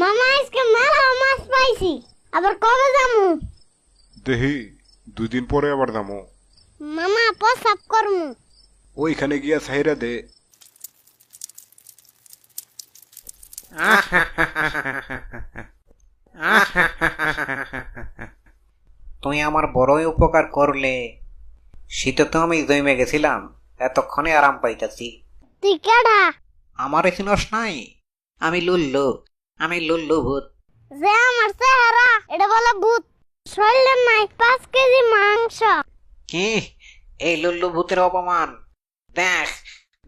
মামা আজকে মেলা মাছ পাইছি, আবার কবে যামু? দেহি 2 দিন পরে আবার যাবো। মামা প্রসাব করমু। ওইখানে গিয়া ছাইরা দে। তুই আমার বড়ই উপকার করলে। শীতে তো আমি জমে গেছিলাম, এতক্ষণে আরাম পাইতাছি। তুই কেডা? আমার চিনস নাই? আমি লুল্লু ভূত। যে আমার চেহারা এটা বলে ভূত, শরীরে নাই 5 কেজি মাংস। কি? এই লুল্লু ভূতের অপমান! দেখ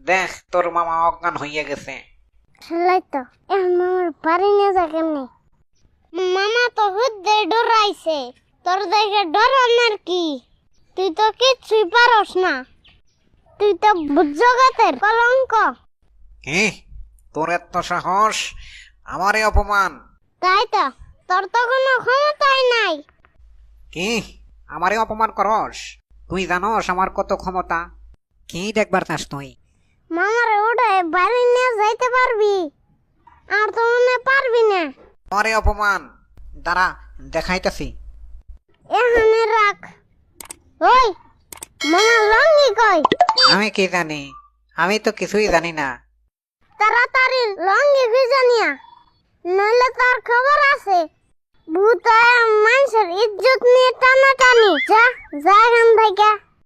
দেখ, তোর মামা অজ্ঞান হইয়া গেছে। সেলাই তো এখন মামার বাড়ি নিয়ে যা কেমনি? মামা তো হুদ্দে ডরাইছে, তোর দেখে ডরানোর কি? তুই তো কিচ্ছুই পারস না, তুই তো ভূত জগতের কলঙ্ক। কি? তোর এত সাহস? আমারে অপমান! তাই তো, তোর তো কোনো ক্ষমতাই নাই। কি? আমারে অপমান করস? তুই জানস আমার কত ক্ষমতা? কি দেখবার চাস তুই? মামারে উঠে বাড়ি নিয়ে যাইতে পারবি? আর তো মনে পারবি না। আমারে অপমান! দাঁড়া, দেখাইতাছি। এখানে রাখ। ওই মামা লঙ্গি কই? আমি কি জানি? আমি তো কিছুই জানি না। তাড়াতাড়ি লঙ্গি খুঁজে নিয়া, নইলে তার খবর আছে। ভূত মানুষের ইজ্জত নিয়ে টানাটানি। যা যা এখান থেকে।